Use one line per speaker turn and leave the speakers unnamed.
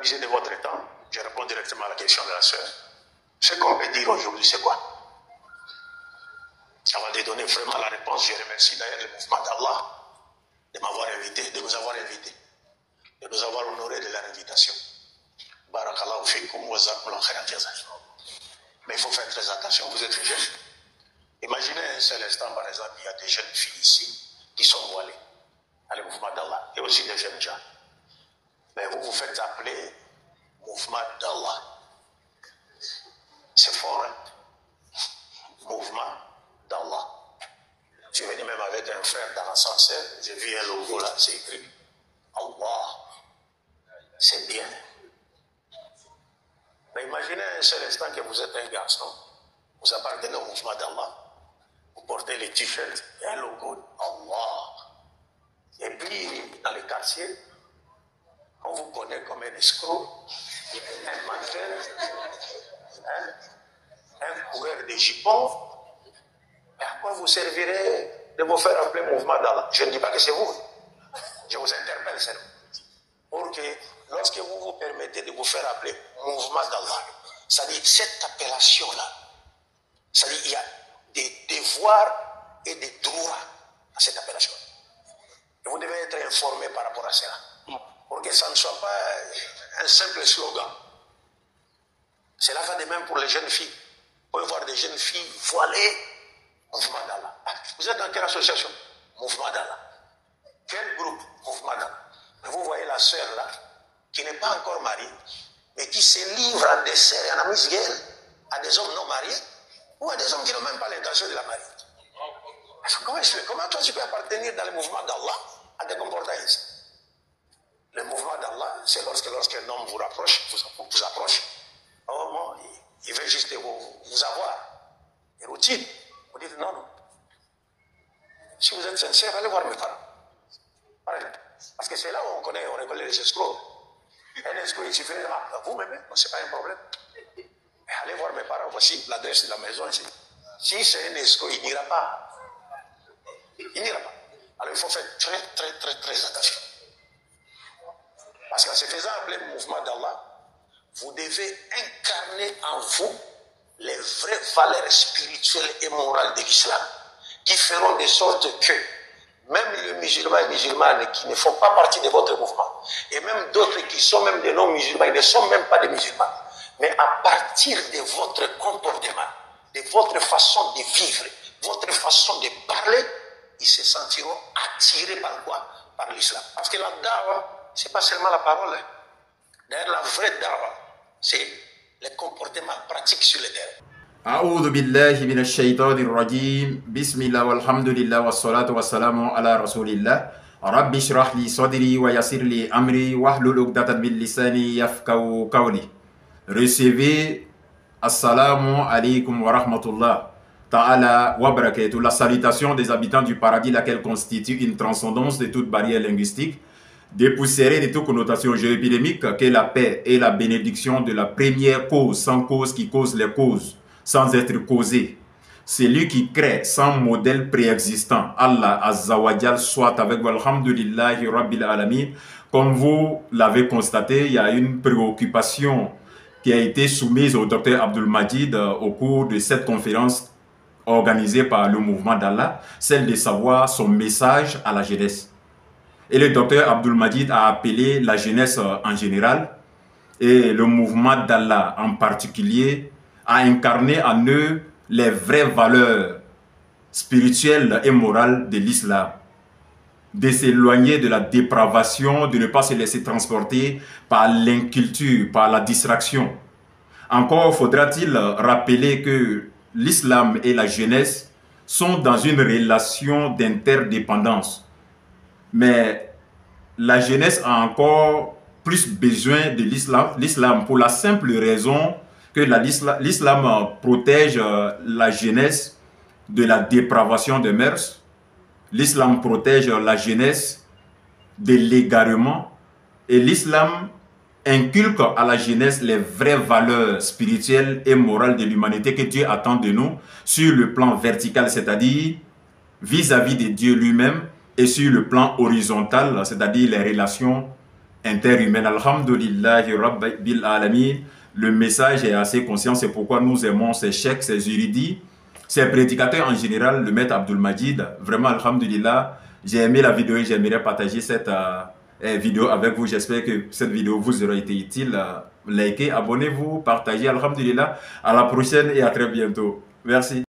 abuser de votre temps. Je réponds directement à la question de la sœur. Ce qu'on peut dire aujourd'hui, c'est quoi? Avant de donner vraiment la réponse, je remercie d'ailleurs le mouvement d'Allah de m'avoir invité, de nous avoir invités, de nous avoir honorés de leur invitation. Barakallahu fikum wa jazakumullahu khairan jazaa. Mais il faut faire très attention, vous êtes jeunes. Imaginez un seul instant, par exemple, il y a des jeunes filles ici qui sont voilées à le mouvement d'Allah et aussi des jeunes gens. Mais vous vous faites appeler mouvement d'Allah. C'est fort, hein? Mouvement d'Allah. Je suis venu même avec un frère dans l'ascenseur, j'ai vu un logo là, c'est écrit Allah. C'est bien. Mais imaginez un seul instant que vous êtes un garçon, vous appartenez au mouvement d'Allah, vous portez les t-shirts et un logo Allah. Et puis, dans les quartiers, on vous connaît comme un escroc, un menteur, un coureur de jupons. Mais à quoi vous servirez de vous faire appeler mouvement d'Allah? Je ne dis pas que c'est vous. Je vous interpelle seulement. Pour que, lorsque vous vous permettez de vous faire appeler mouvement d'Allah, c'est-à-dire cette appellation-là, c'est-à-dire il y a des devoirs et des droits à cette appellation. Et vous devez être informé par rapport à cela. Pour que ça ne soit pas un simple slogan. Cela va de même pour les jeunes filles. Vous pouvez voir des jeunes filles voilées, mouvement d'Allah. Ah, vous êtes dans quelle association? Mouvement d'Allah. Quel groupe? Mouvement d'Allah. Mais vous voyez la sœur là, qui n'est pas encore mariée, mais qui se livre en dessert et en amuse-gueule à des hommes non mariés, ou à des hommes qui n'ont même pas l'intention de la marier. Comment toi tu peux appartenir dans le mouvement d'Allah à des comportements ainsi? Le mouvement d'Allah, c'est lorsqu'un homme vous rapproche, vous approche, oh bon, il veut juste vous avoir. Érotique. Vous dites non, non. Si vous êtes sincère, allez voir mes parents. Parce que c'est là où on reconnaît les escrocs. Un escroc, il suffit de vous-même, ce n'est pas un problème. Mais allez voir mes parents, voici l'adresse de la maison ici. Si c'est un escroc, il n'ira pas. Il n'ira pas. Alors il faut faire très attention. Parce qu'en se faisant appeler le mouvement d'Allah, vous devez incarner en vous les vraies valeurs spirituelles et morales de l'islam, qui feront de sorte que même les musulmans et musulmanes qui ne font pas partie de votre mouvement, et même d'autres qui sont même des non-musulmans, ils ne sont même pas des musulmans, mais à partir de votre comportement, de votre façon de vivre, votre façon de parler, ils se sentiront attirés par quoi? Par l'islam. Parce que la dawa, ce n'est pas seulement la parole. Hein. D'ailleurs, la vraie dawa, c'est les comportements pratiques sur le terrain.
أعوذ بالله من الشيطان الرجيم بسم الله والحمد لله والصلاة والسلام على رسول الله رب اشرح لي صدري ويسر لي أمري واحلل عقدة من لساني يفقهوا قولي. Recevez Assalamu alaikum wa rahmatullah ta'ala wa barakatuh, la salutation des habitants du paradis, laquelle constitue une transcendance de toute barrière linguistique, dépoussiérée de toute connotation géoépidémique, que la paix et la bénédiction de la première cause, sans cause qui cause les causes, sans être causé. Celui qui crée sans modèle préexistant, Allah Azza wa Jal, soit avec vous, alhamdulillahi rabbil alamin. Comme vous l'avez constaté, il y a une préoccupation qui a été soumise au docteur Abdul Majid au cours de cette conférence organisée par le mouvement d'Allah, celle de savoir son message à la jeunesse. Et le docteur Abdul Majid a appelé la jeunesse en général et le mouvement d'Allah en particulier à incarner en eux les vraies valeurs spirituelles et morales de l'islam, de s'éloigner de la dépravation, de ne pas se laisser transporter par l'inculture, par la distraction. Encore faudra-t-il rappeler que l'islam et la jeunesse sont dans une relation d'interdépendance. Mais la jeunesse a encore plus besoin de l'islam pour la simple raison que l'islam protège la jeunesse de la dépravation des mœurs. L'islam protège la jeunesse de l'égarement et l'islam inculque à la jeunesse les vraies valeurs spirituelles et morales de l'humanité que Dieu attend de nous sur le plan vertical, c'est-à-dire vis-à-vis de Dieu lui-même, et sur le plan horizontal, c'est-à-dire les relations interhumaine. Alhamdulillahi Rabbil Alamin. Le message est assez conscient, c'est pourquoi nous aimons ces cheikhs, ces juridis, ces prédicateurs en général, le maître Abdul Majid. Vraiment, alhamdulillah, j'ai aimé la vidéo et j'aimerais partager cette vidéo avec vous. J'espère que cette vidéo vous aura été utile. Likez, abonnez-vous, partagez, alhamdulillah. À la prochaine et à très bientôt. Merci.